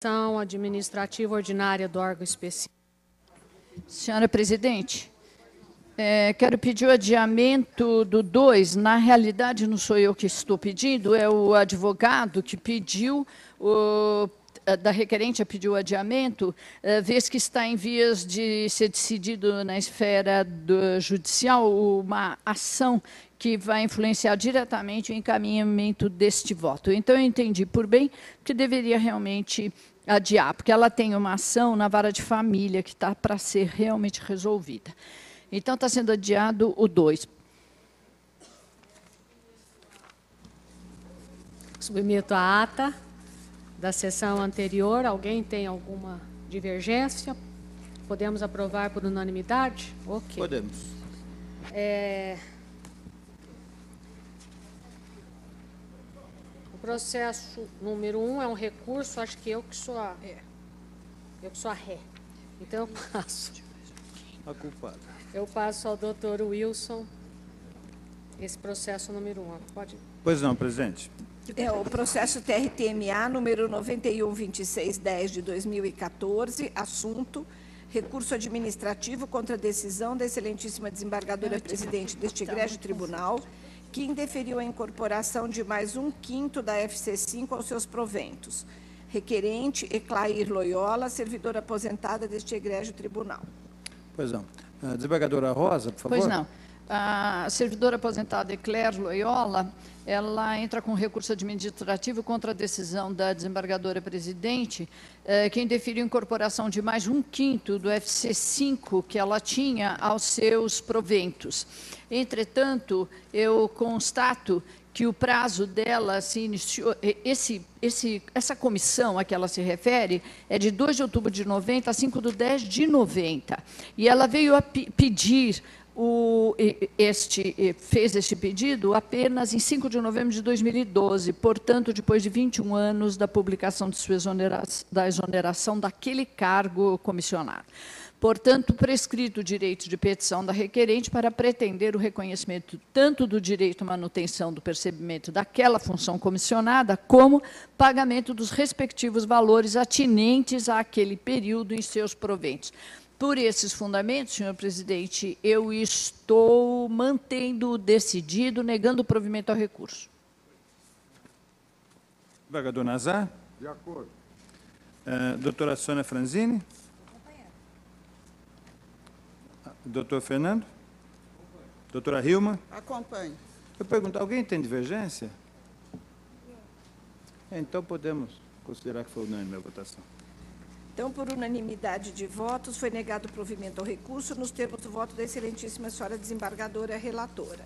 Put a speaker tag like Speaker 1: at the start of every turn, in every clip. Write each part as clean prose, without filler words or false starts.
Speaker 1: Sessão administrativa ordinária do órgão especial.
Speaker 2: Senhora presidente, quero pedir o adiamento do 2. Na realidade, não sou eu que estou pedindo, é o advogado que pediu, da requerente pediu o adiamento, vez que está em vias de ser decidido na esfera judicial uma ação que vai influenciar diretamente o encaminhamento deste voto. Então, eu entendi por bem que deveria realmente adiar, porque ela tem uma ação na vara de família que está para ser realmente resolvida. Então, está sendo adiado o 2.
Speaker 1: Submeto a ata da sessão anterior. Alguém tem alguma divergência? Podemos aprovar por unanimidade? Ok.
Speaker 3: Podemos.
Speaker 1: O processo número 1 é um recurso, acho que eu que sou a ré. Então, eu passo.
Speaker 3: A culpada.
Speaker 1: Eu passo ao doutor Wilson esse processo número 1. Pode.
Speaker 3: Pois não, presidente.
Speaker 4: É o processo TRT-MA número 912610 de 2014, assunto recurso administrativo contra a decisão da excelentíssima desembargadora presidente deste egrégio tribunal, que indeferiu a incorporação de mais 1/5 da FC5 aos seus proventos. Requerente, Eclair Loyola, servidora aposentada deste egrégio tribunal.
Speaker 3: Pois não. Desembargadora Rosa, por favor.
Speaker 2: Pois não. A servidora aposentada Eclair Loyola, ela entra com recurso administrativo contra a decisão da desembargadora presidente, que indeferiu a incorporação de mais 1/5 do FC5 que ela tinha aos seus proventos. Entretanto, eu constato que o prazo dela se iniciou, essa comissão a que ela se refere é de 2 de outubro de 90 a 5 de 10 de 90. E ela veio a pedir, fez este pedido apenas em 5 de novembro de 2012, portanto, depois de 21 anos da publicação de da exoneração daquele cargo comissionado. Portanto, prescrito o direito de petição da requerente para pretender o reconhecimento tanto do direito à manutenção do percebimento daquela função comissionada, como pagamento dos respectivos valores atinentes àquele período em seus proventos. Por esses fundamentos, senhor presidente, eu estou mantendo decidido, negando o provimento ao recurso.
Speaker 3: Desembargador Nazar.
Speaker 5: De acordo.
Speaker 3: Doutora Sônia Franzini. Doutor Fernando. Doutora Hilma.
Speaker 4: Acompanhe.
Speaker 3: Eu pergunto, alguém tem divergência? Então, podemos considerar que foi unânime a votação.
Speaker 4: Então, por unanimidade de votos, foi negado o provimento ao recurso nos termos do voto da excelentíssima senhora desembargadora relatora.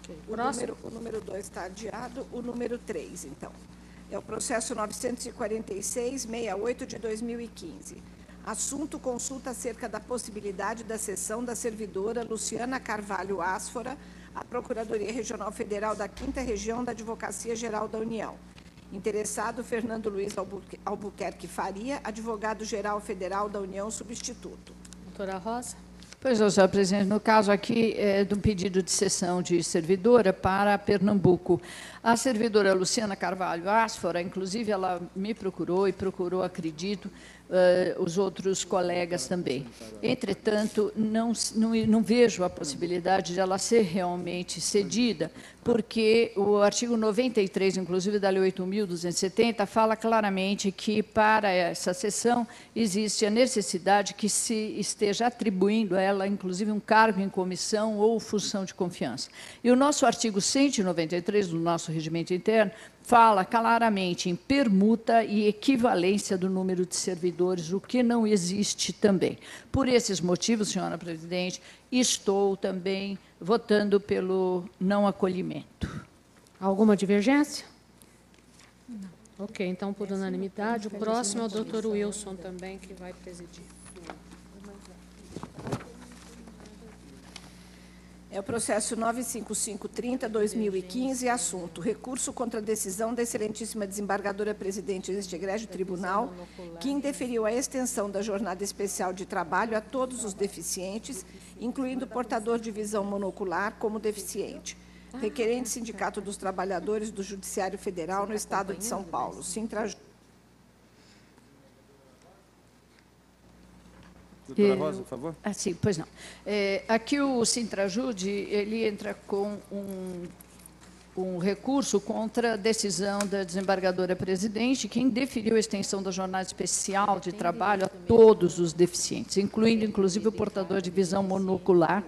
Speaker 1: Okay.
Speaker 4: O número 2 está adiado. O número 3, então. É o processo 946-68 de 2015. Assunto: consulta acerca da possibilidade da cessão da servidora Luciana Carvalho Asfora à Procuradoria Regional Federal da 5ª Região da Advocacia Geral da União. Interessado, Fernando Luiz Albuquerque Faria, advogado-geral federal da União, substituto.
Speaker 1: Doutora Rosa.
Speaker 2: Pois não, senhora presidente, no caso aqui é de um pedido de cessão de servidora para Pernambuco. A servidora Luciana Carvalho Asfora, inclusive, ela me procurou e procurou, acredito, os outros colegas também. Entretanto, não vejo a possibilidade de ela ser realmente cedida, porque o artigo 93, inclusive da Lei 8.270, fala claramente que, para essa cessão, existe a necessidade que se esteja atribuindo a ela, inclusive, um cargo em comissão ou função de confiança. E o nosso artigo 193 do nosso regimento interno fala claramente em permuta e equivalência do número de servidores, o que não existe também. Por esses motivos, senhora presidente, estou também votando pelo não acolhimento.
Speaker 1: Alguma divergência? Não. Ok, então, por unanimidade, o próximo é o doutor Wilson também, que vai presidir.
Speaker 4: É o processo 95530-2015, assunto: recurso contra a decisão da excelentíssima desembargadora presidente deste egrégio tribunal, que indeferiu a extensão da jornada especial de trabalho a todos os deficientes, incluindo o portador de visão monocular como deficiente. Requerente Sindicato dos Trabalhadores do Judiciário Federal no Estado de São Paulo.
Speaker 3: Doutora Rosa, por favor.
Speaker 2: Sim, pois não. Aqui o Sintrajude, ele entra com um recurso contra a decisão da desembargadora-presidente, que indeferiu a extensão da jornada especial de trabalho a todos os deficientes, incluindo, inclusive, o portador de visão monocular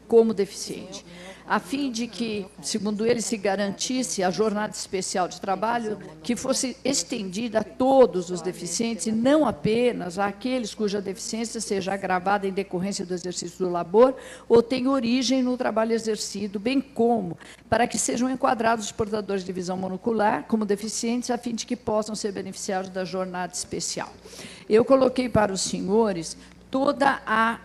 Speaker 2: como deficiente, a fim de que, segundo ele, se garantisse a jornada especial de trabalho que fosse estendida a todos os deficientes e não apenas àqueles cuja deficiência seja agravada em decorrência do exercício do labor ou tenha origem no trabalho exercido, bem como para que sejam enquadrados os portadores de visão monocular como deficientes, a fim de que possam ser beneficiados da jornada especial. Eu coloquei para os senhores toda a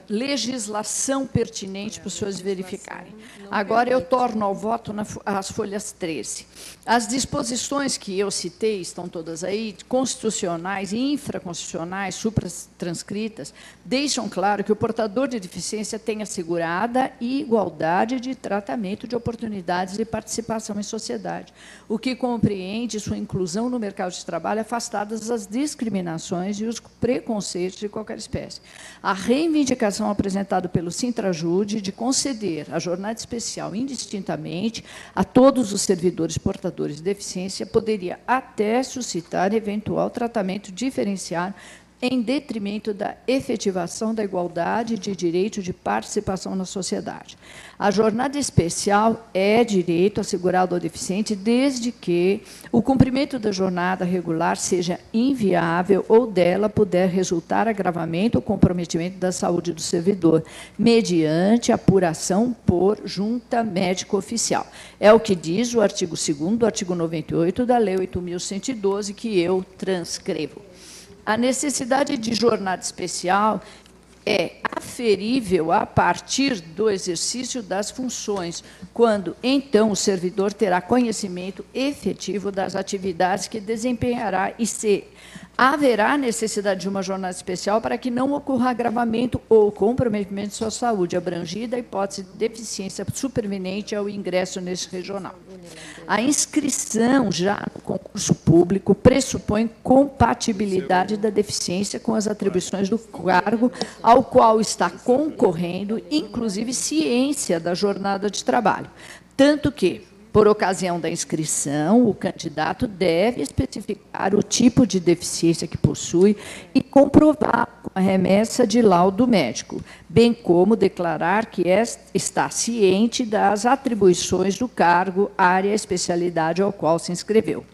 Speaker 2: legislação pertinente para os senhores verificarem. Agora, eu torno ao voto as folhas 13. As disposições que eu citei, estão todas aí, constitucionais e infraconstitucionais, supratranscritas, deixam claro que o portador de deficiência tem assegurada igualdade de tratamento, de oportunidades e participação em sociedade, o que compreende sua inclusão no mercado de trabalho, afastadas das discriminações e os preconceitos de qualquer espécie. A reivindicação apresentada pelo Sintrajude de conceder a jornada especial indistintamente a todos os servidores portadores de deficiência poderia até suscitar eventual tratamento diferenciado em detrimento da efetivação da igualdade de direito de participação na sociedade. A jornada especial é direito assegurado ao deficiente desde que o cumprimento da jornada regular seja inviável ou dela puder resultar agravamento ou comprometimento da saúde do servidor, mediante apuração por junta médica oficial. É o que diz o artigo 2º do artigo 98 da Lei 8.112, que eu transcrevo. A necessidade de jornada especial é aferível a partir do exercício das funções, quando, então, o servidor terá conhecimento efetivo das atividades que desempenhará e se haverá necessidade de uma jornada especial para que não ocorra agravamento ou comprometimento de sua saúde, abrangida a hipótese de deficiência superveniente ao ingresso nesse regional. A inscrição já no concurso público pressupõe compatibilidade da deficiência com as atribuições do cargo ao qual está concorrendo, inclusive ciência da jornada de trabalho. Tanto que, por ocasião da inscrição, o candidato deve especificar o tipo de deficiência que possui e comprovar com a remessa de laudo médico, bem como declarar que está ciente das atribuições do cargo, área e especialidade ao qual se inscreveu.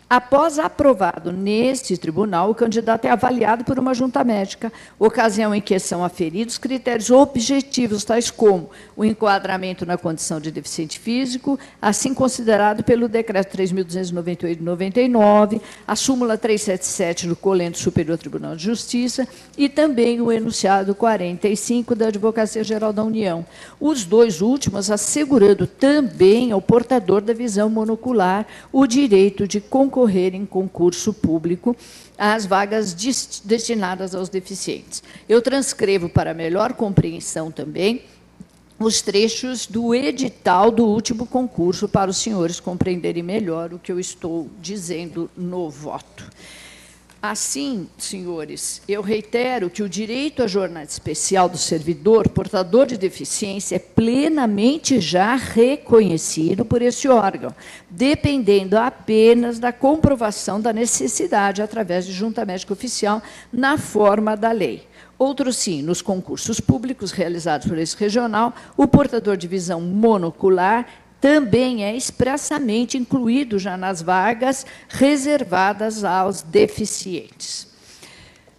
Speaker 2: Após aprovado neste tribunal, o candidato é avaliado por uma junta médica, ocasião em que são aferidos critérios objetivos, tais como o enquadramento na condição de deficiente físico, assim considerado pelo Decreto 3.298 de 99, a súmula 377 do Colégio Superior Tribunal de Justiça e também o enunciado 45 da Advocacia Geral da União. Os dois últimos assegurando também ao portador da visão monocular o direito de concorrer em concurso público às vagas destinadas aos deficientes. Eu transcrevo para melhor compreensão também os trechos do edital do último concurso para os senhores compreenderem melhor o que eu estou dizendo no voto. Assim, senhores, eu reitero que o direito à jornada especial do servidor portador de deficiência é plenamente já reconhecido por esse órgão, dependendo apenas da comprovação da necessidade através de junta médica oficial na forma da lei. Outro sim, nos concursos públicos realizados por esse regional, o portador de visão monocular também é expressamente incluído já nas vagas reservadas aos deficientes.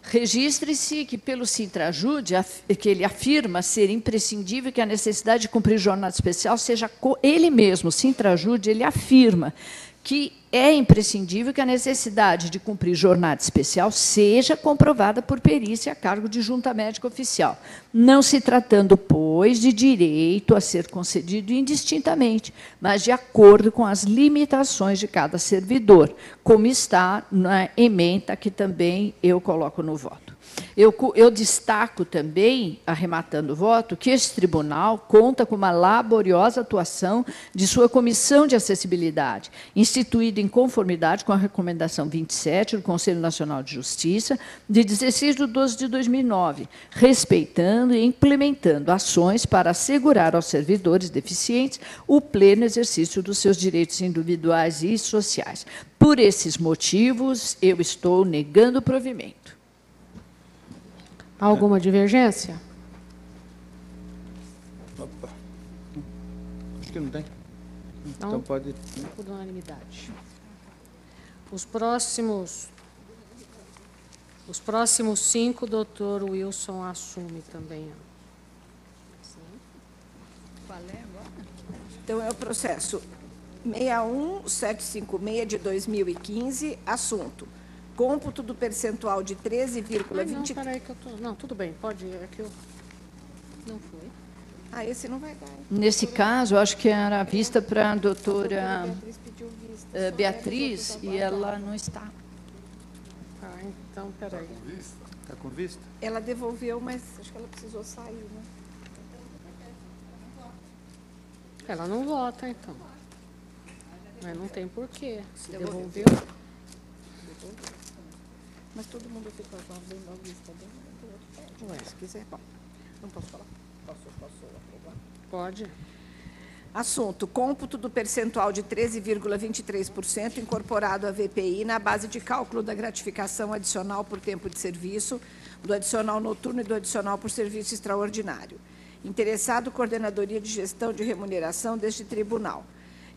Speaker 2: Registre-se que, pelo Sintrajude, que ele afirma ser imprescindível que a necessidade de cumprir jornada especial seja ele mesmo, Sintrajude, ele afirma que é imprescindível que a necessidade de cumprir jornada especial seja comprovada por perícia a cargo de junta médica oficial, não se tratando, pois, de direito a ser concedido indistintamente, mas de acordo com as limitações de cada servidor, como está na ementa que também eu coloco no voto. Eu destaco também, arrematando o voto, que esse tribunal conta com uma laboriosa atuação de sua Comissão de Acessibilidade, instituída em conformidade com a Recomendação 27 do Conselho Nacional de Justiça, de 16/12/2009, respeitando e implementando ações para assegurar aos servidores deficientes o pleno exercício dos seus direitos individuais e sociais. Por esses motivos, eu estou negando o provimento.
Speaker 1: Alguma divergência?
Speaker 3: Opa. Acho que não tem.
Speaker 1: Então,
Speaker 3: Então pode...
Speaker 1: por unanimidade. Os próximos 5, o doutor Wilson assume também.
Speaker 2: Qual é agora?
Speaker 4: Então, é o processo 61756 de 2015, assunto: cômputo do percentual de 13,20...
Speaker 1: Não, peraí que eu tô... Não, tudo bem, pode ir. É que eu... Não foi.
Speaker 4: Ah, esse não vai dar. Hein?
Speaker 2: Nesse caso, eu acho que era vista para a doutora
Speaker 4: Beatriz pediu vista.
Speaker 2: Beatriz, e ela não está.
Speaker 1: Ah, então, peraí.
Speaker 3: Está com vista?
Speaker 4: Ela devolveu, mas acho que ela precisou sair, né?
Speaker 1: Ela não vota, então. Mas não tem porquê. Se devolveu.
Speaker 4: Mas todo mundo fica vendo a vista dele, o outro pede.
Speaker 1: Ué.
Speaker 4: Se quiser, bom. Não posso falar? Posso aprovar?
Speaker 1: Pode.
Speaker 4: Assunto: cômputo do percentual de 13,23% incorporado à VPI na base de cálculo da gratificação adicional por tempo de serviço, do adicional noturno e do adicional por serviço extraordinário. Interessado, Coordenadoria de Gestão de Remuneração deste tribunal.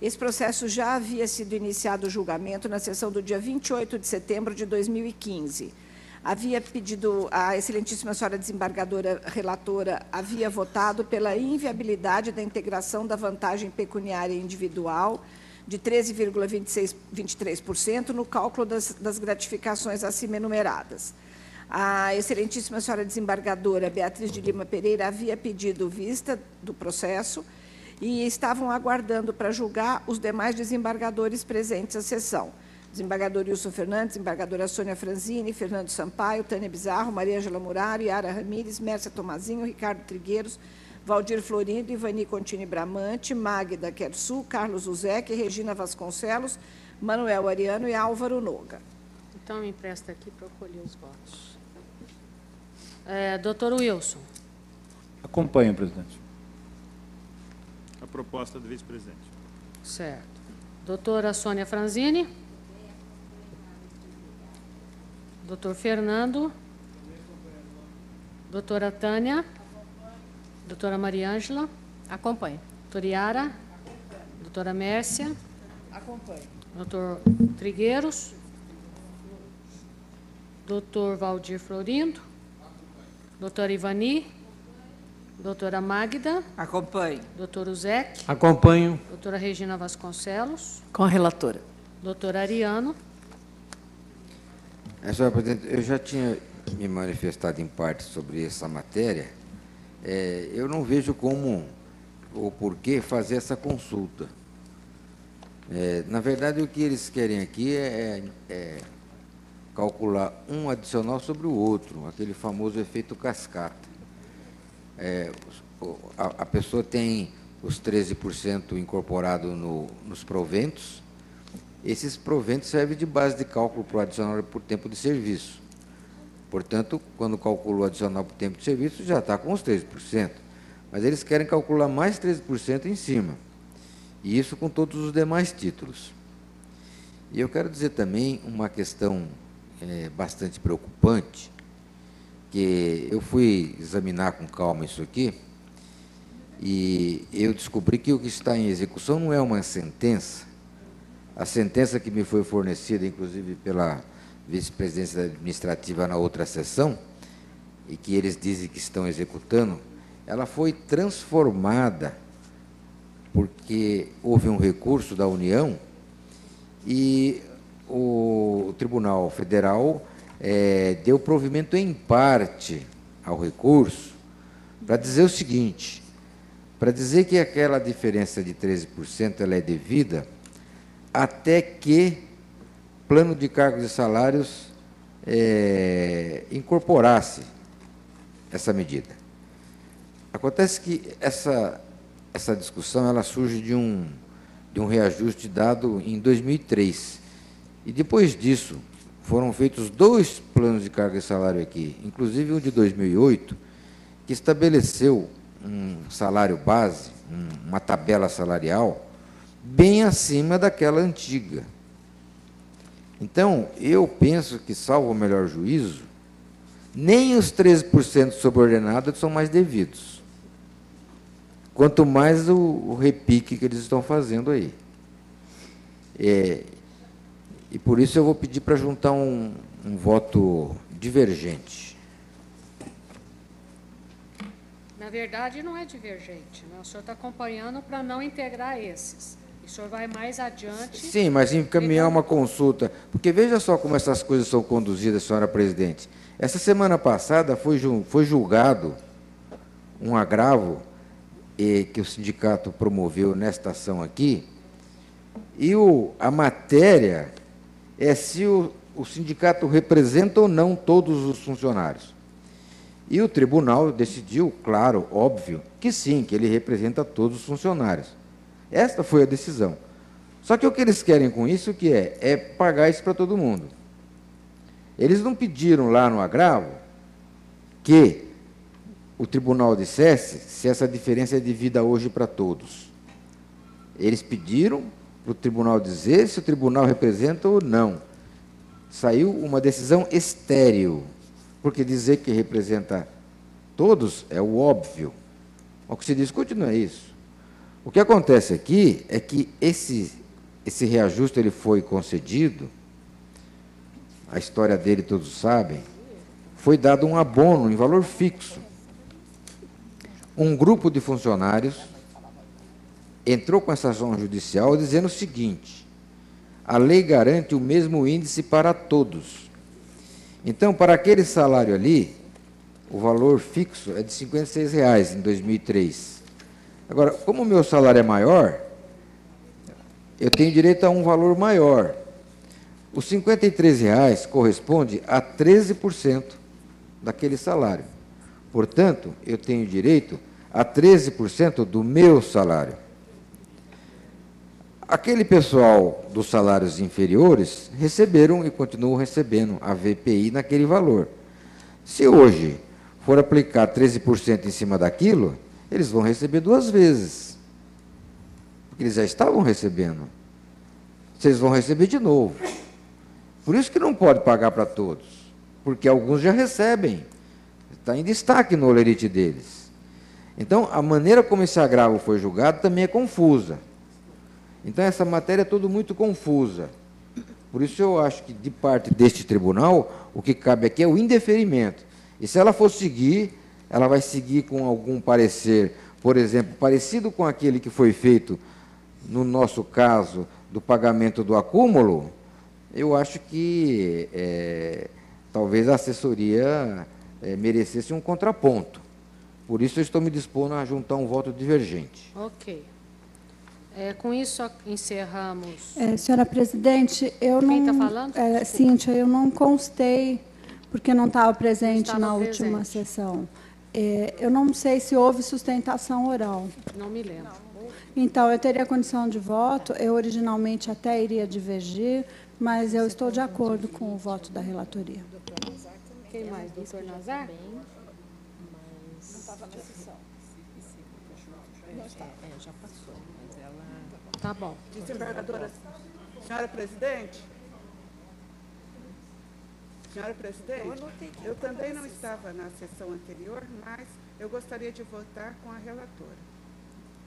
Speaker 4: Esse processo já havia sido iniciado o julgamento na sessão do dia 28 de setembro de 2015. Havia pedido, a excelentíssima senhora desembargadora relatora havia votado pela inviabilidade da integração da vantagem pecuniária individual de 13,23% no cálculo das gratificações acima enumeradas. A excelentíssima senhora desembargadora Beatriz de Lima Pereira havia pedido vista do processo e estavam aguardando para julgar os demais desembargadores presentes à sessão. Desembargador Wilson Fernandes, desembargadora Sônia Franzini, Fernando Sampaio, Tânia Bizarro, Maria Ângela Muraro, Yara Ramires, Mércia Tomazinho, Ricardo Trigueiros, Valdir Florindo, Ivani Contini Bramante, Magda Quersu, Carlos Uzec, Regina Vasconcelos, Manuel Ariano e Álvaro Noga.
Speaker 1: Então, me empresta aqui para eu colher os votos. Doutor Wilson.
Speaker 3: Acompanho, presidente. A proposta do vice-presidente.
Speaker 1: Certo. Doutora Sônia Franzini. Doutor Fernando. Doutora Tânia. Doutora Maria Ângela.
Speaker 2: Acompanho.
Speaker 1: Doutora Yara. Doutora Mércia.
Speaker 2: Acompanho.
Speaker 1: Doutor Trigueiros. Doutor Valdir Florindo. Doutora Ivani. Doutora Magda.
Speaker 5: Acompanho.
Speaker 1: Doutor Uzec.
Speaker 5: Acompanho.
Speaker 1: Doutora Regina Vasconcelos.
Speaker 5: Com a relatora.
Speaker 1: Doutor Ariano.
Speaker 6: Senhora presidente, eu já tinha me manifestado em parte sobre essa matéria. Eu não vejo como ou por que fazer essa consulta. Na verdade, o que eles querem aqui é calcular um adicional sobre o outro, aquele famoso efeito cascata. A pessoa tem os 13% incorporado nos proventos. Esses proventos servem de base de cálculo para o adicional por tempo de serviço. Portanto, quando calcula o adicional por tempo de serviço, já está com os 13%. Mas eles querem calcular mais 13% em cima. E isso com todos os demais títulos. E eu quero dizer também uma questão bastante preocupante, que eu fui examinar com calma isso aqui, e eu descobri que o que está em execução não é uma sentença. A sentença que me foi fornecida, inclusive, pela vice-presidência administrativa na outra sessão, e que eles dizem que estão executando, ela foi transformada, porque houve um recurso da União, e o Tribunal Federal deu provimento em parte ao recurso, para dizer o seguinte, para dizer que aquela diferença de 13% ela é devida, até que plano de cargos e salários incorporasse essa medida. Acontece que essa discussão ela surge de um reajuste dado em 2003. E depois disso, foram feitos 2 planos de carga e salário aqui, inclusive um de 2008, que estabeleceu um salário base, uma tabela salarial, bem acima daquela antiga. Então, eu penso que, salvo o melhor juízo, nem os 13% subordinados são mais devidos. Quanto mais o repique que eles estão fazendo aí. E por isso eu vou pedir para juntar um voto divergente.
Speaker 1: Na verdade, não é divergente, né? O senhor está acompanhando para não integrar esses. E o senhor vai mais adiante.
Speaker 6: Sim, mas encaminhar uma consulta. Porque veja só como essas coisas são conduzidas, senhora presidente. Essa semana passada foi julgado um agravo que o sindicato promoveu nesta ação aqui, e a matéria é se o sindicato representa ou não todos os funcionários. E o tribunal decidiu, claro, óbvio, que sim, que ele representa todos os funcionários. Esta foi a decisão. Só que o que eles querem com isso que é pagar isso para todo mundo. Eles não pediram lá no agravo que o tribunal dissesse se essa diferença é devida hoje para todos. Eles pediram para o tribunal dizer se o tribunal representa ou não. Saiu uma decisão estéril, porque dizer que representa todos é o óbvio. O que se discute não é isso. O que acontece aqui é que esse reajuste ele foi concedido, a história dele todos sabem, foi dado um abono em valor fixo. Um grupo de funcionários entrou com essa ação judicial dizendo o seguinte: a lei garante o mesmo índice para todos. Então, para aquele salário ali, o valor fixo é de R$ 56,00 em 2003. Agora, como o meu salário é maior, eu tenho direito a um valor maior. Os R$ 53,00 corresponde a 13% daquele salário. Portanto, eu tenho direito a 13% do meu salário. Aquele pessoal dos salários inferiores receberam e continuam recebendo a VPI naquele valor. Se hoje for aplicar 13% em cima daquilo, eles vão receber 2 vezes. Porque eles já estavam recebendo. Vocês vão receber de novo. Por isso que não pode pagar para todos. Porque alguns já recebem. Está em destaque no olerite deles. Então, a maneira como esse agravo foi julgado também é confusa. Então, essa matéria é tudo muito confusa. Por isso, eu acho que, de parte deste tribunal, o que cabe aqui é o indeferimento. E se ela for seguir, ela vai seguir com algum parecer, por exemplo, parecido com aquele que foi feito, no nosso caso, do pagamento do acúmulo, eu acho que talvez a assessoria merecesse um contraponto. Por isso, eu estou me dispondo a juntar um voto divergente.
Speaker 1: Ok. Com isso, encerramos.
Speaker 5: Senhora presidente, eu não...
Speaker 1: Quem está falando?
Speaker 5: Cíntia, eu não constei, porque não estava presente
Speaker 1: Estava
Speaker 5: na
Speaker 1: presente.
Speaker 5: última sessão. Eu não sei se houve sustentação oral.
Speaker 1: Não me lembro.
Speaker 5: Então, eu teria condição de voto, eu originalmente até iria divergir, mas eu estou de acordo com o voto da relatoria.
Speaker 1: Quem mais? Doutor Nazar?
Speaker 4: Não estava na sessão.
Speaker 7: Já passou, mas ela...
Speaker 1: Tá bom.
Speaker 7: Desembargadora, senhora presidente? Senhora presidente, eu também não estava na sessão anterior, mas eu gostaria de votar com a relatora.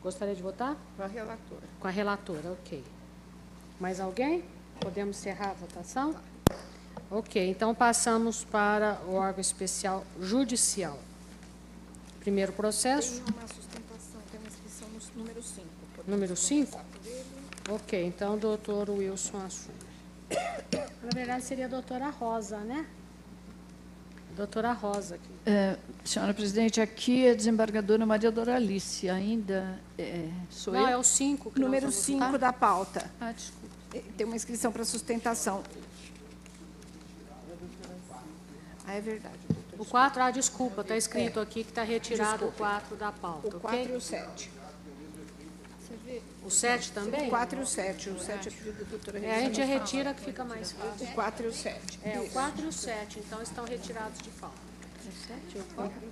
Speaker 1: Gostaria de votar?
Speaker 7: Com a relatora.
Speaker 1: Com a relatora, ok. Mais alguém? Podemos encerrar a votação? Ok, então passamos para o órgão especial judicial. Primeiro processo.
Speaker 4: Tem uma sustentação, tem uma inscrição no número 5.
Speaker 1: Número 5? Ok, então o doutor Wilson assume. Na verdade, seria a doutora Rosa, né? Doutora Rosa aqui.
Speaker 2: Senhora presidente, aqui é a desembargadora Maria Doralice, ainda sou eu?
Speaker 1: Não, é o 5.
Speaker 4: Número 5 da pauta.
Speaker 2: Ah, desculpa.
Speaker 4: Tem uma inscrição para sustentação. Ah, é verdade, doutor.
Speaker 1: O 4, desculpa, está escrito aqui que está retirado o 4 da pauta,
Speaker 4: O 4
Speaker 1: ok?
Speaker 4: e o 7.
Speaker 1: O 7 também?
Speaker 4: O 4 e o 7. O 7 é pedido da doutora
Speaker 1: É, a gente
Speaker 4: Regina.
Speaker 1: retira que fica mais fácil.
Speaker 4: O 4 e o 7.
Speaker 1: É, o 4 e o 7, então, estão retirados de pauta.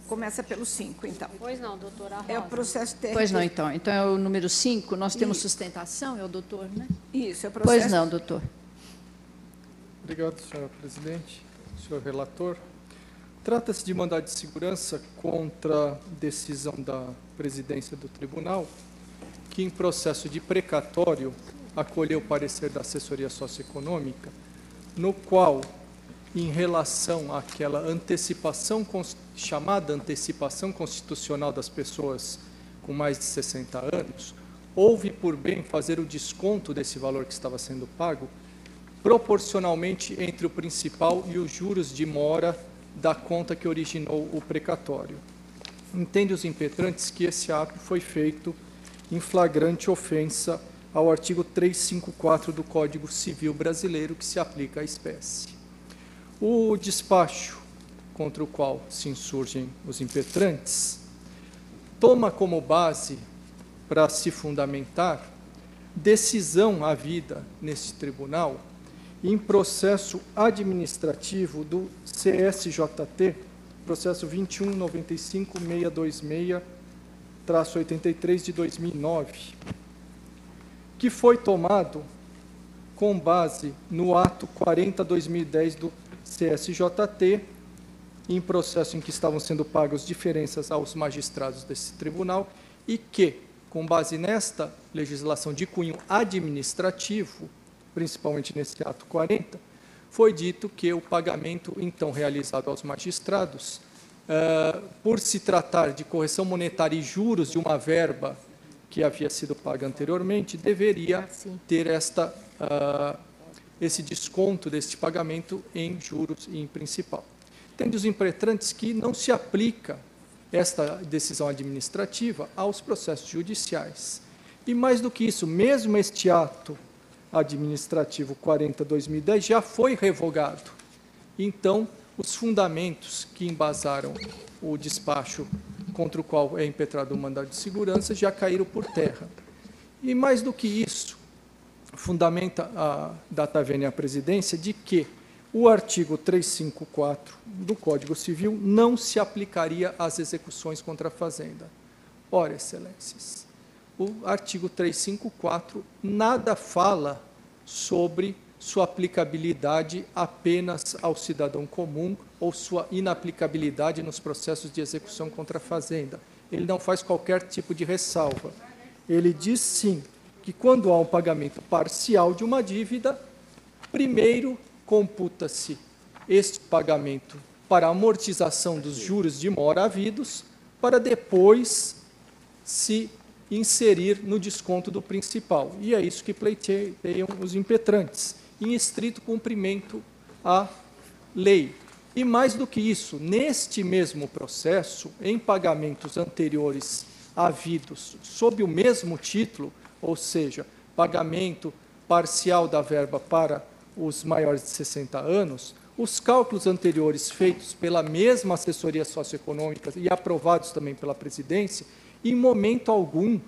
Speaker 4: Começa pelo 5, então.
Speaker 1: Pois não, doutora Rosa.
Speaker 4: É o processo TRT.
Speaker 2: Pois não, então. Então, é o número 5, nós temos sustentação, é o doutor, né?
Speaker 4: Isso, é o processo.
Speaker 2: Pois não, doutor.
Speaker 8: Obrigado, senhora presidente, senhor relator. Trata-se de mandado de segurança contra decisão da presidência do tribunal, que em processo de precatório acolheu o parecer da assessoria socioeconômica, no qual, em relação àquela antecipação, chamada antecipação constitucional das pessoas com mais de 60 anos, houve por bem fazer o desconto desse valor que estava sendo pago proporcionalmente entre o principal e os juros de mora da conta que originou o precatório. Entende os impetrantes que esse ato foi feito em flagrante ofensa ao artigo 354 do Código Civil Brasileiro, que se aplica à espécie. O despacho contra o qual se insurgem os impetrantes toma como base, para se fundamentar, decisão havida nesse tribunal em processo administrativo do CSJT, processo 21.95.626/83 de 2009, que foi tomado com base no ato 40/2010 do CSJT, em processo em que estavam sendo pagas diferenças aos magistrados desse tribunal e que, com base nesta legislação de cunho administrativo, principalmente nesse ato 40, foi dito que o pagamento, então, realizado aos magistrados, por se tratar de correção monetária e juros de uma verba que havia sido paga anteriormente, deveria ter esse desconto deste pagamento em juros e em principal. Tendo os impetrantes que não se aplica esta decisão administrativa aos processos judiciais. E mais do que isso, mesmo este ato administrativo 40/2010 já foi revogado. Então, os fundamentos que embasaram o despacho contra o qual é impetrado o mandado de segurança já caíram por terra. E mais do que isso, fundamenta a data vênia à presidência de que o artigo 354 do Código Civil não se aplicaria às execuções contra a Fazenda. Ora, excelências, o artigo 354 nada fala sobre sua aplicabilidade apenas ao cidadão comum ou sua inaplicabilidade nos processos de execução contra a Fazenda. Ele não faz qualquer tipo de ressalva. Ele diz, sim, que quando há um pagamento parcial de uma dívida, primeiro computa-se este pagamento para amortização dos juros de mora havidos, para depois se inserir no desconto do principal. E é isso que pleiteiam os impetrantes, em estrito cumprimento à lei. E mais do que isso, neste mesmo processo, em pagamentos anteriores havidos sob o mesmo título, ou seja, pagamento parcial da verba para os maiores de 60 anos, os cálculos anteriores feitos pela mesma assessoria socioeconômica e aprovados também pela presidência, em momento algum,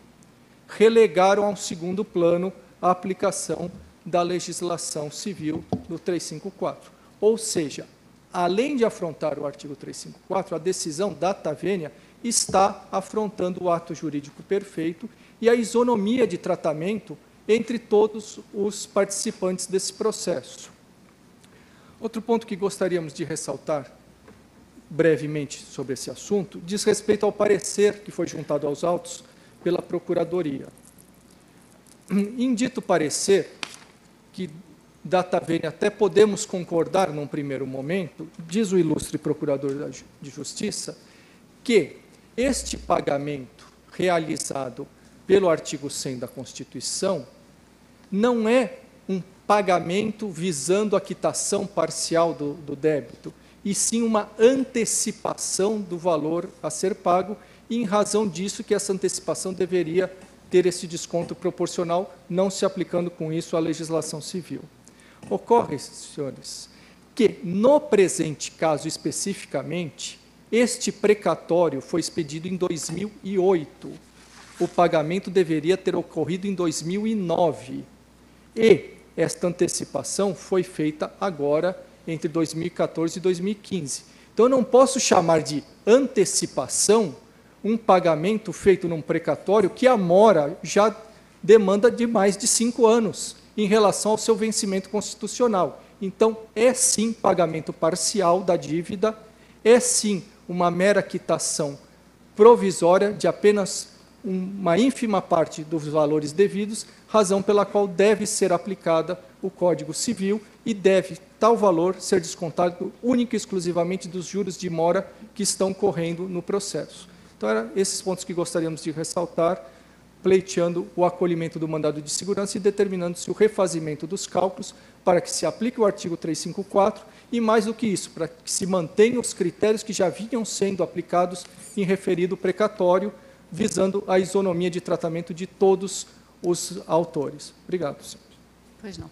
Speaker 8: relegaram ao segundo plano a aplicação da legislação civil do 354. Ou seja, além de afrontar o artigo 354, a decisão data vênia está afrontando o ato jurídico perfeito e a isonomia de tratamento entre todos os participantes desse processo. Outro ponto que gostaríamos de ressaltar brevemente sobre esse assunto diz respeito ao parecer que foi juntado aos autos pela Procuradoria. Em dito parecer, que data vênia até podemos concordar num primeiro momento, diz o ilustre Procurador de Justiça, que este pagamento realizado pelo artigo 100 da Constituição não é um pagamento visando a quitação parcial do débito, e sim uma antecipação do valor a ser pago, e em razão disso que essa antecipação deveria ter esse desconto proporcional, não se aplicando com isso à legislação civil. Ocorre, senhores, que, no presente caso especificamente, este precatório foi expedido em 2008. O pagamento deveria ter ocorrido em 2009. E esta antecipação foi feita agora, entre 2014 e 2015. Então, eu não posso chamar de antecipação um pagamento feito num precatório que a mora já demanda de mais de 5 anos em relação ao seu vencimento constitucional. Então, é sim pagamento parcial da dívida, é sim uma mera quitação provisória de apenas uma ínfima parte dos valores devidos, razão pela qual deve ser aplicada o Código Civil e deve tal valor ser descontado única e exclusivamente dos juros de mora que estão correndo no processo. Então, eram esses pontos que gostaríamos de ressaltar, pleiteando o acolhimento do mandado de segurança e determinando-se o refazimento dos cálculos para que se aplique o artigo 354 e, mais do que isso, para que se mantenham os critérios que já vinham sendo aplicados em referido precatório, visando a isonomia de tratamento de todos os autores. Obrigado, senhor.
Speaker 2: Pois não.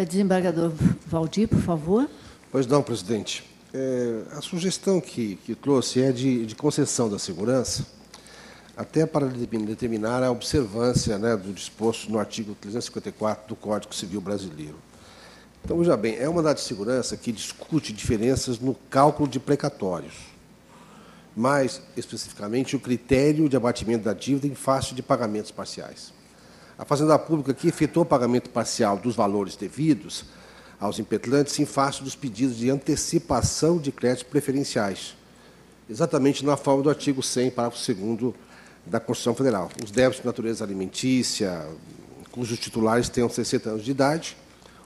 Speaker 2: Desembargador Valdir, por favor.
Speaker 9: Pois não, presidente. A sugestão que trouxe é de concessão da segurança, até para determinar a observância, né, do disposto no artigo 354 do Código Civil Brasileiro. Então, veja bem, é uma mandado de segurança que discute diferenças no cálculo de precatórios, mais especificamente o critério de abatimento da dívida em face de pagamentos parciais. A Fazenda Pública aqui efetuou o pagamento parcial dos valores devidos aos impetrantes em face dos pedidos de antecipação de créditos preferenciais, exatamente na forma do artigo 100, parágrafo 2º da Constituição Federal. Os débitos de natureza alimentícia, cujos titulares tenham 60 anos de idade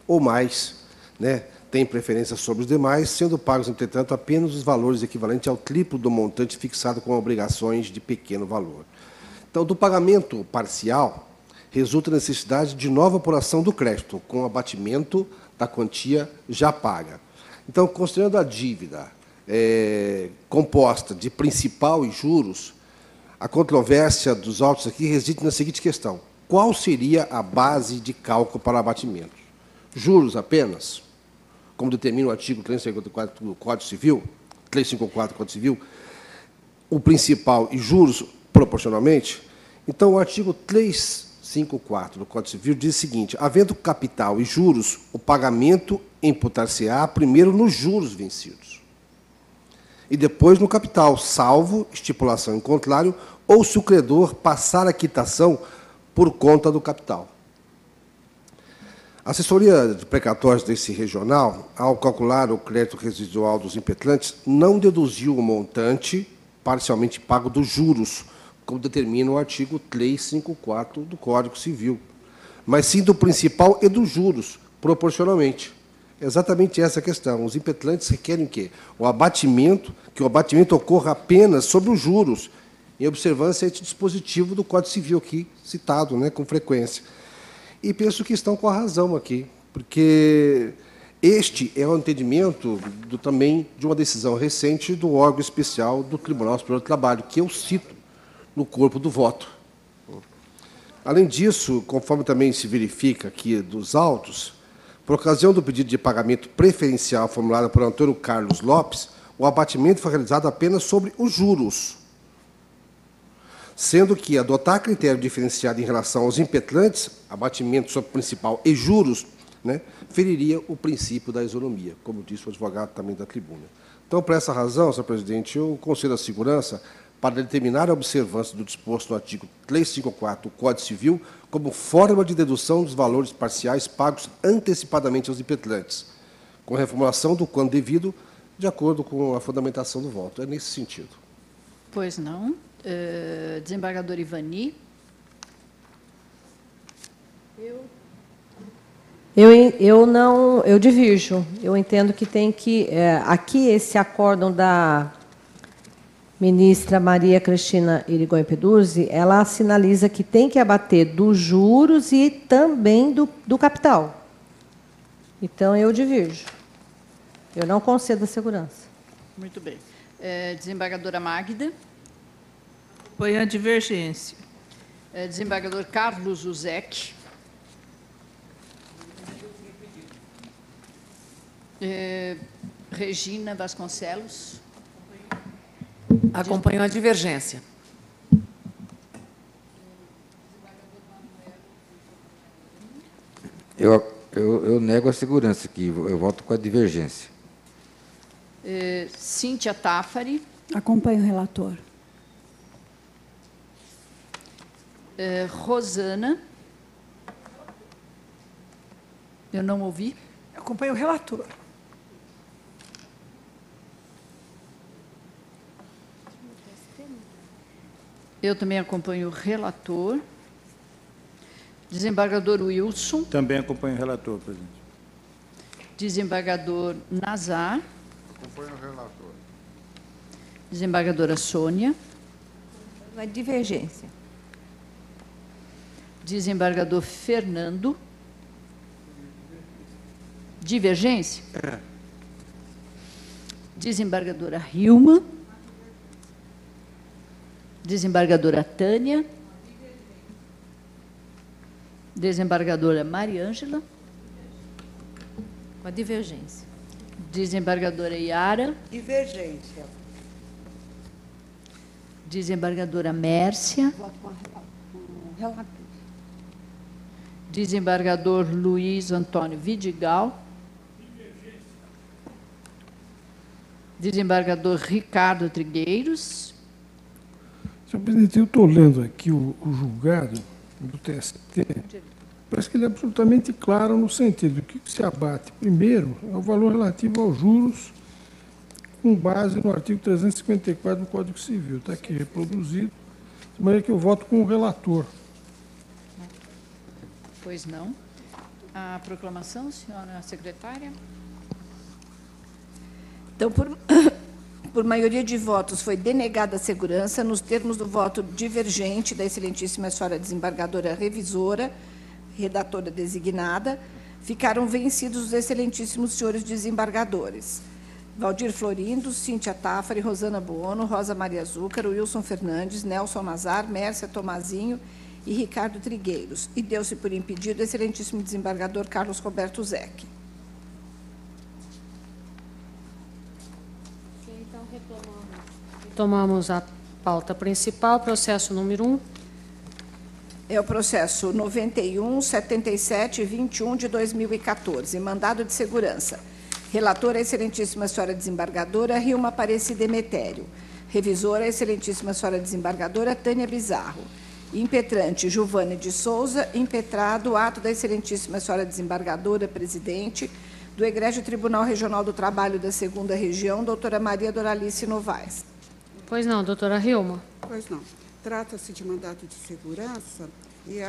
Speaker 9: ou mais, né, têm preferência sobre os demais, sendo pagos, entretanto, apenas os valores equivalentes ao triplo do montante fixado com obrigações de pequeno valor. Então, do pagamento parcial, resulta a necessidade de nova apuração do crédito, com abatimento da quantia já paga. Então, considerando a dívida composta de principal e juros, a controvérsia dos autos aqui reside na seguinte questão: qual seria a base de cálculo para abatimento? Juros apenas, como determina o artigo 354 do Código Civil, 354 do Código Civil, o principal e juros proporcionalmente? Então, o artigo 354 do Código Civil diz o seguinte: havendo capital e juros, o pagamento imputar-se-á primeiro nos juros vencidos e depois no capital, salvo estipulação em contrário, ou se o credor passar a quitação por conta do capital. A assessoria de precatórios desse regional, ao calcular o crédito residual dos impetrantes, não deduziu o montante parcialmente pago dos juros, como determina o artigo 354 do Código Civil, mas sim do principal e dos juros, proporcionalmente. Exatamente essa a questão. Os impetrantes requerem que o abatimento ocorra apenas sobre os juros, em observância a este dispositivo do Código Civil aqui citado, né, com frequência. E penso que estão com a razão aqui, porque este é o entendimento também de uma decisão recente do órgão especial do Tribunal Superior do Trabalho, que eu cito no corpo do voto. Além disso, conforme também se verifica aqui dos autos, por ocasião do pedido de pagamento preferencial formulado por Antônio Carlos Lopes, o abatimento foi realizado apenas sobre os juros, sendo que adotar critério diferenciado em relação aos impetrantes, abatimento sobre principal e juros, né, feriria o princípio da isonomia, como disse o advogado também da tribuna. Então, por essa razão, senhor presidente, eu concedo a segurança para determinar a observância do disposto no artigo 354 do Código Civil como forma de dedução dos valores parciais pagos antecipadamente aos impetrantes, com reformulação do quando devido, de acordo com a fundamentação do voto. É nesse sentido.
Speaker 2: Pois não. Desembargador Ivani.
Speaker 10: Eu divirjo. Eu entendo que tem que aqui esse acórdão da ministra Maria Cristina Irigoyen Peduzzi, ela sinaliza que tem que abater dos juros e também do capital. Então, eu divirjo. Eu não concedo a segurança.
Speaker 2: Muito bem. Desembargadora Magda.
Speaker 11: Apoio a divergência.
Speaker 2: Desembargador Carlos Uzec. Regina Vasconcelos.
Speaker 12: Acompanho a divergência.
Speaker 6: Eu nego a segurança aqui, eu voto com a divergência.
Speaker 2: Cíntia Tafari.
Speaker 5: Acompanho o relator.
Speaker 2: Rosana. Eu não ouvi.
Speaker 13: Acompanho o relator.
Speaker 2: Eu também acompanho o relator. Desembargador Wilson.
Speaker 3: Também acompanho o relator, presidente.
Speaker 2: Desembargador Nazar.
Speaker 14: Acompanho o relator.
Speaker 2: Desembargadora Sônia.
Speaker 10: Na divergência.
Speaker 2: Desembargador Fernando. Divergência? Desembargadora Hilma. Desembargadora Tânia. Desembargadora Mariângela.
Speaker 10: Com a divergência.
Speaker 2: Desembargadora Iara.
Speaker 7: Divergência.
Speaker 2: Desembargadora Mércia.
Speaker 5: Relator.
Speaker 2: Desembargador Luiz Antônio Vidigal. Desembargador Ricardo Trigueiros.
Speaker 15: Senhor presidente, eu estou lendo aqui o julgado do TST. Parece que ele é absolutamente claro no sentido que se abate, primeiro, é o valor relativo aos juros com base no artigo 354 do Código Civil. Está aqui reproduzido, de maneira que eu voto com o relator.
Speaker 2: Pois não. A proclamação, senhora secretária.
Speaker 4: Então, por maioria de votos, foi denegada a segurança nos termos do voto divergente da excelentíssima senhora desembargadora revisora, redatora designada, ficaram vencidos os excelentíssimos senhores desembargadores: Valdir Florindo, Cíntia Tafari, Rosana Buono, Rosa Maria Zúcar, Wilson Fernandes, Nelson Nazar, Mércia Tomazinho e Ricardo Trigueiros. E deu-se por impedido o excelentíssimo desembargador Carlos Roberto Zec.
Speaker 1: Então, retomamos a pauta principal, processo número 1.
Speaker 4: É o processo 91.7721 de 2014, mandado de segurança. Relatora, a excelentíssima senhora desembargadora Hilma Aparecida Emetério. Revisora, a excelentíssima senhora desembargadora Tânia Bizarro. Impetrante, Giovane de Souza. Impetrado, ato da excelentíssima senhora desembargadora presidente do Egrégio Tribunal Regional do Trabalho da 2ª Região, doutora Maria Doralice Novaes.
Speaker 1: Pois não, doutora Hilma.
Speaker 7: Pois não. Trata-se de mandato de segurança e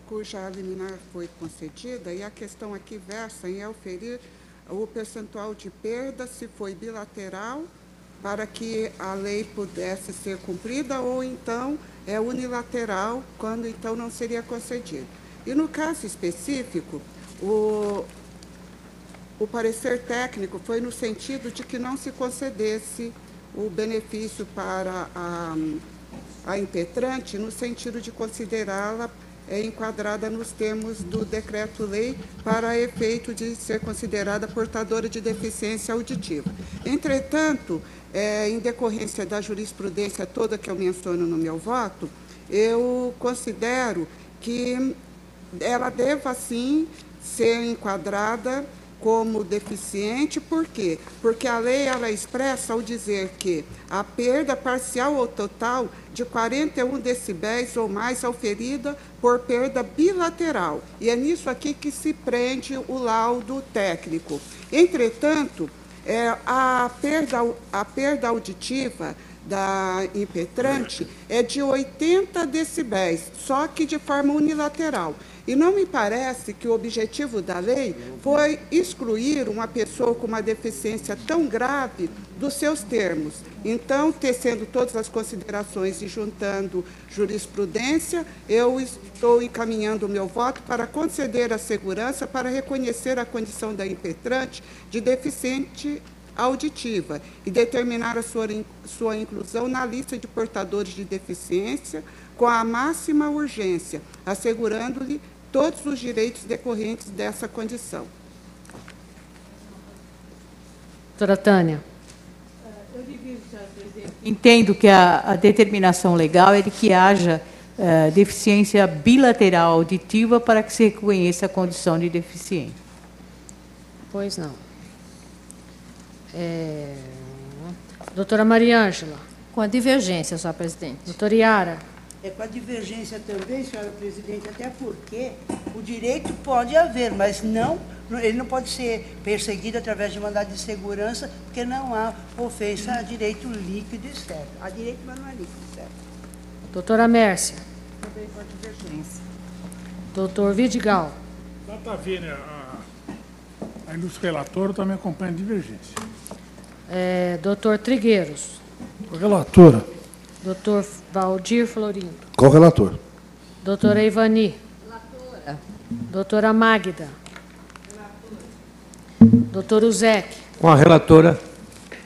Speaker 7: cuja liminar foi concedida, e a questão aqui versa em auferir o percentual de perda, se foi bilateral, para que a lei pudesse ser cumprida, ou então é unilateral, quando então não seria concedido. E no caso específico, o parecer técnico foi no sentido de que não se concedesse o benefício para a impetrante, no sentido de considerá-la enquadrada nos termos do decreto-lei para efeito de ser considerada portadora de deficiência auditiva. Entretanto, em decorrência da jurisprudência toda que eu menciono no meu voto, eu considero que ela deva, sim, ser enquadrada como deficiente. Por quê? Porque a lei ela expressa ao dizer que a perda parcial ou total de 41 decibéis ou mais auferida por perda bilateral. E é nisso aqui que se prende o laudo técnico. Entretanto, a perda auditiva da impetrante é de 80 decibéis, só que de forma unilateral. E não me parece que o objetivo da lei foi excluir uma pessoa com uma deficiência tão grave dos seus termos. Então, tecendo todas as considerações e juntando jurisprudência, eu estou encaminhando o meu voto para conceder a segurança para reconhecer a condição da impetrante de deficiente auditiva e determinar a sua inclusão na lista de portadores de deficiência com a máxima urgência, assegurando-lhe todos os direitos decorrentes dessa condição.
Speaker 1: Doutora Tânia.
Speaker 11: Entendo que a determinação legal é de que haja deficiência bilateral auditiva para que se reconheça a condição de deficiente.
Speaker 1: Pois não. Doutora Maria Ângela.
Speaker 12: Com a divergência, senhora presidente.
Speaker 1: Doutora Yara.
Speaker 13: É com a divergência também, senhora presidente, até porque o direito pode haver, mas ele não pode ser perseguido através de mandado de segurança, porque não há ofensa a direito líquido e certo. Há direito, mas não é líquido e certo.
Speaker 1: Doutora Mércia.
Speaker 13: Também com a divergência.
Speaker 1: Doutor Vidigal.
Speaker 15: Dá para ver, né? A ilustre relatora também acompanha a divergência.
Speaker 1: Doutor Trigueiros.
Speaker 15: Relatora.
Speaker 1: Doutor Valdir Florindo.
Speaker 9: Com o relator.
Speaker 1: Doutora Ivani. Doutora Magda. Doutor Uzec.
Speaker 16: Com a relatora.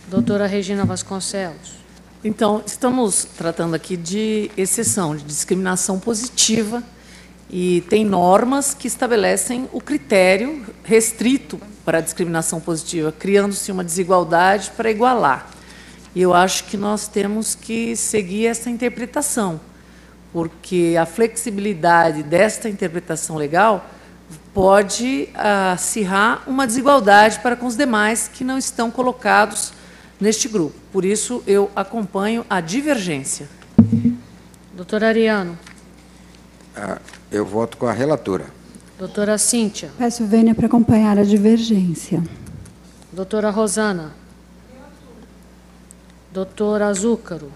Speaker 1: Doutora Regina Vasconcelos.
Speaker 17: Então, estamos tratando aqui de exceção, de discriminação positiva, e tem normas que estabelecem o critério restrito para a discriminação positiva, criando-se uma desigualdade para igualar. E eu acho que nós temos que seguir essa interpretação, porque a flexibilidade desta interpretação legal pode acirrar uma desigualdade para com os demais que não estão colocados neste grupo. Por isso, eu acompanho a divergência.
Speaker 1: Doutor Ariano.
Speaker 6: Eu voto com a relatora.
Speaker 1: Doutora Cíntia.
Speaker 5: Peço vênia para acompanhar a divergência.
Speaker 1: Doutora Rosana. Doutora Azúcaro.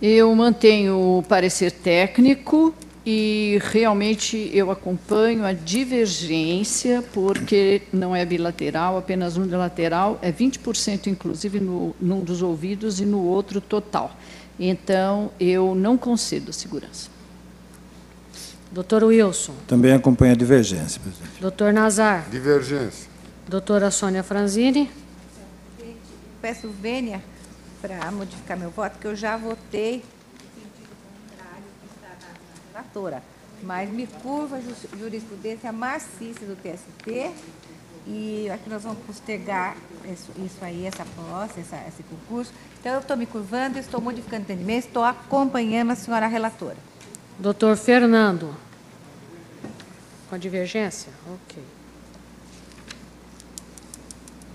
Speaker 2: Eu mantenho o parecer técnico e realmente eu acompanho a divergência, porque não é bilateral, apenas unilateral, é 20% inclusive num dos ouvidos e no outro total. Então, eu não concedo segurança.
Speaker 1: Doutor Wilson.
Speaker 3: Também acompanha a divergência, presidente.
Speaker 1: Doutor Nazar.
Speaker 14: Divergência.
Speaker 1: Doutora Sônia Franzini.
Speaker 18: Peço vênia para modificar meu voto, porque eu já votei na relatora, mas me curva a jurisprudência maciça do TST, e aqui nós vamos postergar isso aí, essa posse, esse concurso. Então, eu estou me curvando, estou modificando o entendimento, estou acompanhando a senhora relatora.
Speaker 1: Doutor Fernando. Com a divergência? Ok.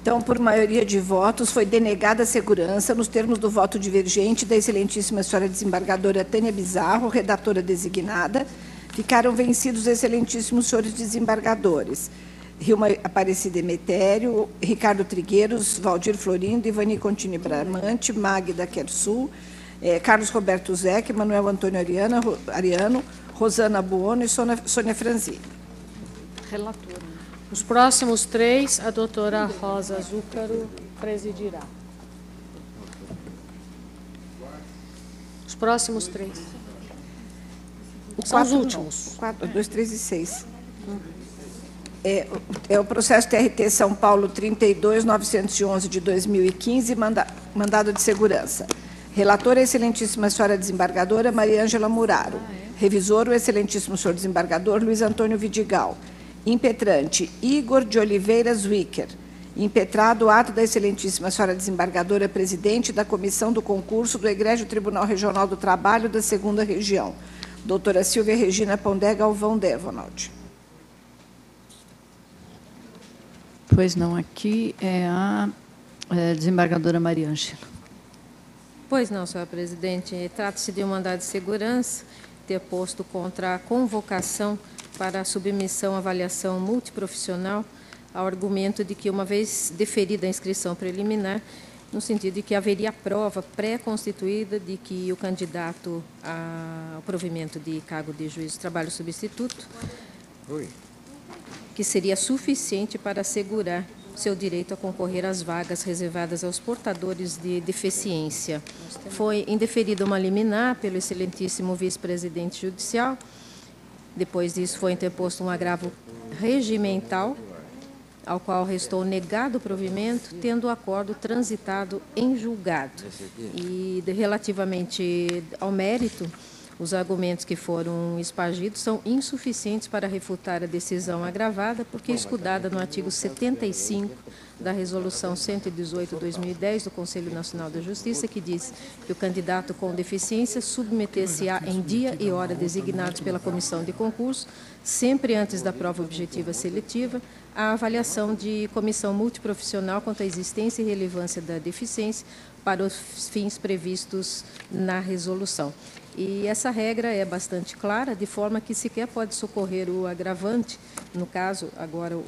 Speaker 4: Então, por maioria de votos, foi denegada a segurança nos termos do voto divergente da excelentíssima senhora desembargadora Tânia Bizarro, redatora designada. Ficaram vencidos os excelentíssimos senhores desembargadores: Rilma Aparecida Emetério, Ricardo Trigueiros, Valdir Florindo, Ivani Contini Bramante, Magda Quersul, Carlos Roberto Zec, Manuel Antônio Ariano, Rosana Buono e Sônia Franzini.
Speaker 1: Relatora. Os próximos 3, a doutora Rosa Azúcaro presidirá. Os próximos 3. São os últimos.
Speaker 4: 4, 2, 3 e 6. É o processo TRT São Paulo 32.911 de 2015, mandado de segurança. Relatora, a excelentíssima senhora desembargadora Maria Ângela Muraro. Revisor, o excelentíssimo senhor desembargador Luiz Antônio Vidigal. Impetrante, Igor de Oliveira Zwicker. Impetrado o ato da excelentíssima senhora desembargadora presidente da Comissão do Concurso do Egrégio Tribunal Regional do Trabalho da 2ª Região, doutora Silvia Regina Pondé Galvão Devonald.
Speaker 2: Pois não, aqui é a desembargadora Maria Ângela.
Speaker 12: Pois não, senhora presidente. Trata-se de um mandado de segurança ter posto contra a convocação para a submissão à avaliação multiprofissional, ao argumento de que, uma vez deferida a inscrição preliminar, no sentido de que haveria prova pré-constituída de que o candidato ao provimento de cargo de juiz de trabalho substituto, que seria suficiente para assegurar seu direito a concorrer às vagas reservadas aos portadores de deficiência. Foi indeferida uma liminar pelo excelentíssimo vice-presidente judicial. Depois disso, foi interposto um agravo regimental, ao qual restou negado o provimento, tendo o acordo transitado em julgado. E, relativamente ao mérito, Os argumentos que foram espargidos são insuficientes para refutar a decisão agravada, porque escudada no artigo 75 da Resolução 118/2010 do Conselho Nacional da Justiça, que diz que o candidato com deficiência submeter-se-á em dia e hora designados pela comissão de concurso, sempre antes da prova objetiva seletiva, à avaliação de comissão multiprofissional quanto à existência e relevância da deficiência para os fins previstos na resolução. E essa regra é bastante clara, de forma que sequer pode socorrer o agravante, no caso, agora o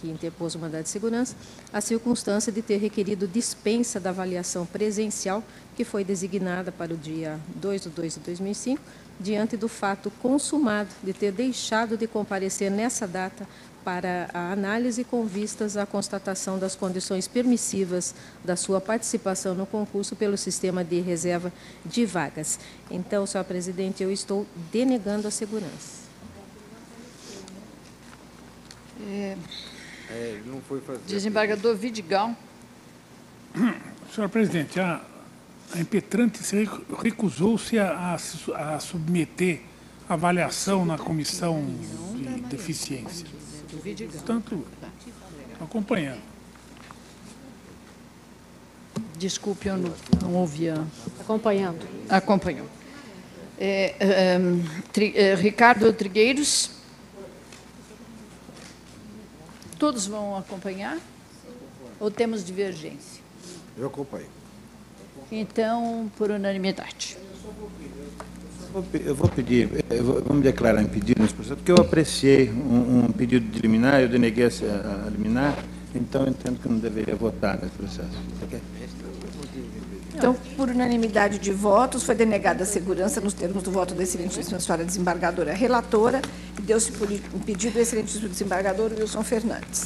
Speaker 12: que interpôs o mandado de segurança, a circunstância de ter requerido dispensa da avaliação presencial, que foi designada para o dia 2/2/2005, diante do fato consumado de ter deixado de comparecer nessa data para a análise com vistas à constatação das condições permissivas da sua participação no concurso pelo sistema de reserva de vagas. Então, senhor presidente, eu estou denegando a segurança.
Speaker 6: Não foi fazer.
Speaker 2: Desembargador Vidigal.
Speaker 16: Senhor presidente, a impetrante recusou-se a submeter avaliação na comissão de deficiência. Portanto, acompanhando.
Speaker 2: Desculpe, eu não ouvi.
Speaker 1: Acompanhando.
Speaker 2: Acompanhou. Ricardo Trigueiros. Todos vão acompanhar? Ou temos divergência?
Speaker 9: Eu acompanho.
Speaker 2: Então, por unanimidade.
Speaker 3: Eu vou pedir, vamos declarar impedido nesse processo, porque eu apreciei um pedido de liminar, eu deneguei a liminar, então eu entendo que não deveria votar nesse processo. Okay?
Speaker 4: Então, por unanimidade de votos, foi denegada a segurança nos termos do voto da excelentíssima senhora desembargadora relatora e deu-se por impedido o excelentíssimo desembargador Wilson Fernandes.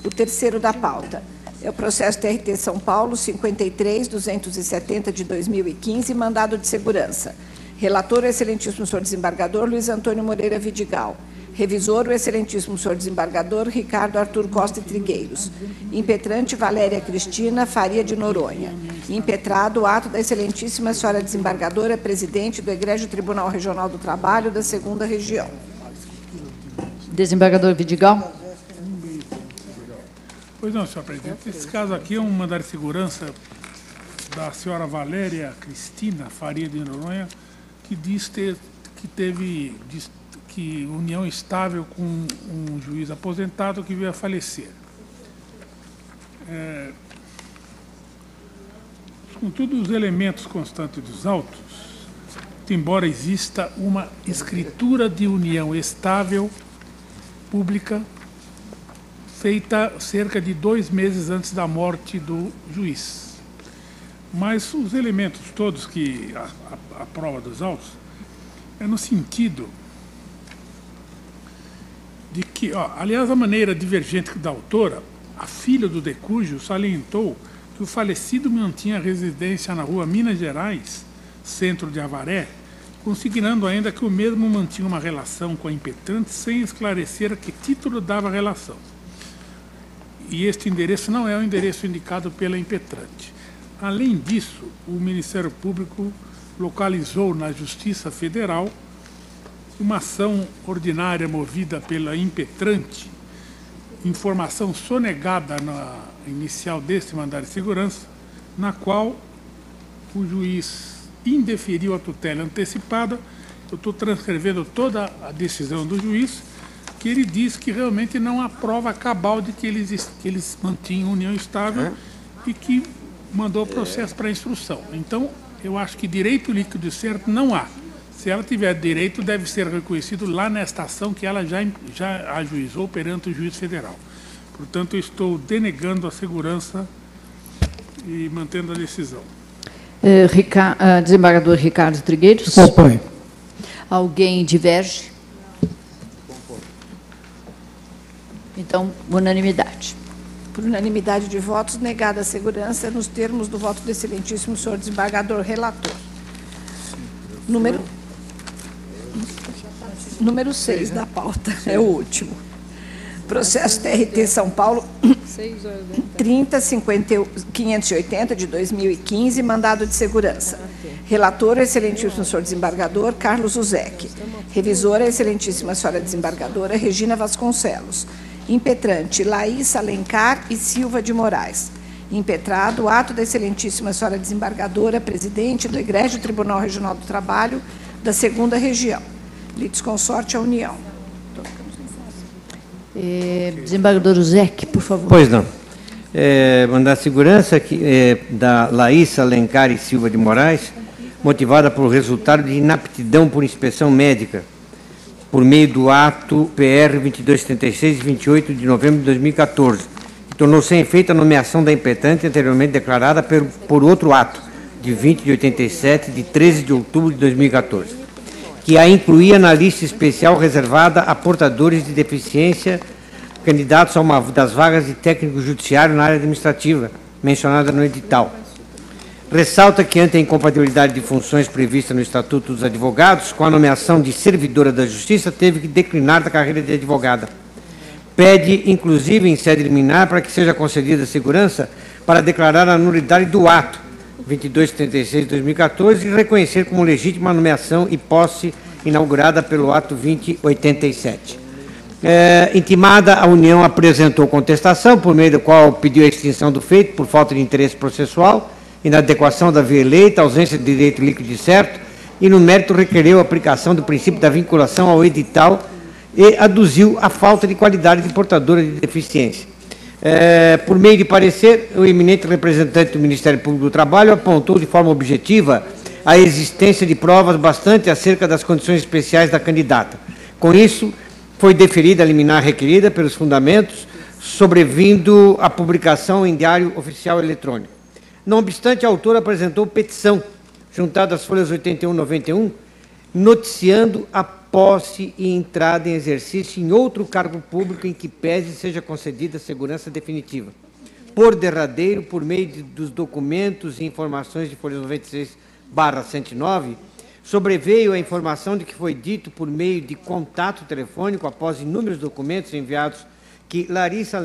Speaker 4: O terceiro da pauta é o processo TRT São Paulo 53.270 de 2015, mandado de segurança. Relator, o excelentíssimo senhor desembargador Luiz Antônio Moreira Vidigal. Revisor, o excelentíssimo senhor desembargador Ricardo Arthur Costa e Trigueiros. Impetrante, Valéria Cristina Faria de Noronha. Impetrado, o ato da excelentíssima senhora desembargadora, presidente do Egrégio Tribunal Regional do Trabalho da 2ª Região.
Speaker 2: Desembargador Vidigal.
Speaker 16: Pois não, senhor presidente. Esse caso aqui é um mandado de segurança da senhora Valéria Cristina Faria de Noronha, que diz que união estável com um juiz aposentado que veio a falecer. Contudo, os elementos constantes dos autos, embora exista uma escritura de união estável pública feita cerca de 2 meses antes da morte do juiz. Mas os elementos todos que a prova dos autos é no sentido de que, aliás, a maneira divergente da autora, a filha do decújo salientou que o falecido mantinha residência na rua Minas Gerais, centro de Avaré, consignando ainda que o mesmo mantinha uma relação com a impetrante sem esclarecer a que título dava a relação. E este endereço não é o endereço indicado pela impetrante. Além disso, o Ministério Público localizou na Justiça Federal uma ação ordinária movida pela impetrante, informação sonegada na inicial deste mandado de segurança, na qual o juiz indeferiu a tutela antecipada. Eu estou transcrevendo toda a decisão do juiz, que ele diz que realmente não há prova cabal de que eles mantinham união estável e que mandou o processo para instrução. Então, eu acho que direito líquido certo não há. Se ela tiver direito, deve ser reconhecido lá nesta ação que ela já ajuizou perante o juiz federal. Portanto, eu estou denegando a segurança e mantendo a decisão.
Speaker 2: Desembargador Ricardo Trigueiros.
Speaker 15: Acompanhe.
Speaker 2: Alguém diverge? Então, unanimidade.
Speaker 4: Por unanimidade de votos, negada a segurança nos termos do voto do excelentíssimo senhor desembargador relator. Número 6 da pauta, é o último. Processo TRT São Paulo 30.580 de 2015, mandado de segurança. Relator, o excelentíssimo senhor desembargador Carlos Uzec. Revisora, a excelentíssima senhora desembargadora Regina Vasconcelos. Impetrante, Laís Alencar e Silva de Moraes. Impetrado, o ato da excelentíssima senhora desembargadora, presidente do Egrégio Tribunal Regional do Trabalho da 2ª Região. Litisconsorte, a União.
Speaker 2: Desembargador Uzec, por favor.
Speaker 19: Pois não. Mandar segurança da Laís Alencar e Silva de Moraes, motivada por resultado de inaptidão por inspeção médica, por meio do ato PR 2276, de 28 de novembro de 2014, que tornou sem efeito a nomeação da impetrante anteriormente declarada por outro ato, de 20 de 87, de 13 de outubro de 2014, que a incluía na lista especial reservada a portadores de deficiência candidatos a uma das vagas de técnico judiciário na área administrativa, mencionada no edital. Ressalta que, ante a incompatibilidade de funções prevista no Estatuto dos Advogados, com a nomeação de servidora da Justiça, teve que declinar da carreira de advogada. Pede, inclusive, em sede liminar, para que seja concedida segurança para declarar a nulidade do ato 2276 de 2014 e reconhecer como legítima a nomeação e posse inaugurada pelo ato 2087. Intimada, a União apresentou contestação, por meio do qual pediu a extinção do feito por falta de interesse processual, inadequação da via eleita, ausência de direito líquido e certo, e no mérito requereu a aplicação do princípio da vinculação ao edital e aduziu a falta de qualidade de portadora de deficiência. Por meio de parecer, o eminente representante do Ministério Público do Trabalho apontou de forma objetiva a existência de provas bastante acerca das condições especiais da candidata. Com isso, foi deferida a liminar requerida pelos fundamentos, sobrevindo a publicação em Diário Oficial Eletrônico. Não obstante, a autora apresentou petição, juntada às folhas 81 e 91, noticiando a posse e entrada em exercício em outro cargo público em que pese seja concedida segurança definitiva. Por derradeiro, por meio dos documentos e informações de folha 96/109, sobreveio a informação de que foi dito por meio de contato telefônico, após inúmeros documentos enviados, que Laísa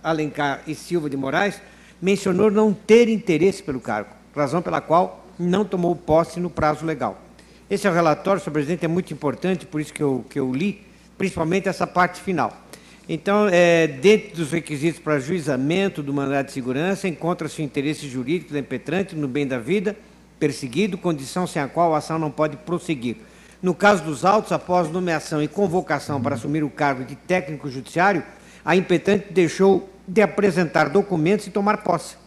Speaker 19: Alencar e Silva de Moraes mencionou não ter interesse pelo cargo, razão pela qual não tomou posse no prazo legal. Esse relatório, senhor presidente, é muito importante, por isso que eu li, principalmente essa parte final. Então, dentro dos requisitos para ajuizamento do mandado de segurança, encontra-se o interesse jurídico da impetrante no bem da vida, perseguido, condição sem a qual a ação não pode prosseguir. No caso dos autos, após nomeação e convocação para assumir o cargo de técnico judiciário, a impetrante deixou de apresentar documentos e tomar posse,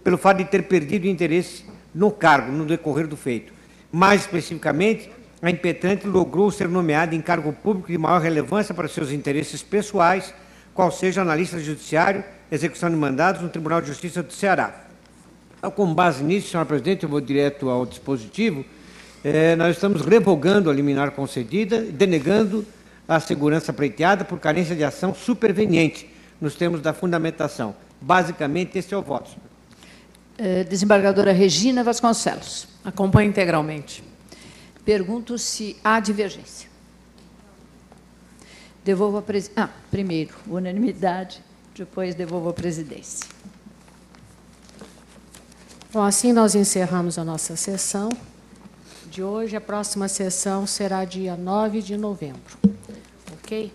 Speaker 19: pelo fato de ter perdido o interesse no cargo, no decorrer do feito. Mais especificamente, a impetrante logrou ser nomeada em cargo público de maior relevância para seus interesses pessoais, qual seja analista judiciário, execução de mandados no Tribunal de Justiça do Ceará. Então, com base nisso, senhora presidente, eu vou direto ao dispositivo. Nós estamos revogando a liminar concedida, denegando a segurança pleiteada por carência de ação superveniente, nos termos da fundamentação. Basicamente, esse é o voto.
Speaker 2: Desembargadora Regina Vasconcelos.
Speaker 17: Acompanho integralmente.
Speaker 2: Pergunto se há divergência. Devolvo a presidência. Primeiro, unanimidade, depois devolvo a presidência.
Speaker 1: Bom, assim nós encerramos a nossa sessão de hoje. A próxima sessão será dia 9 de novembro. Ok?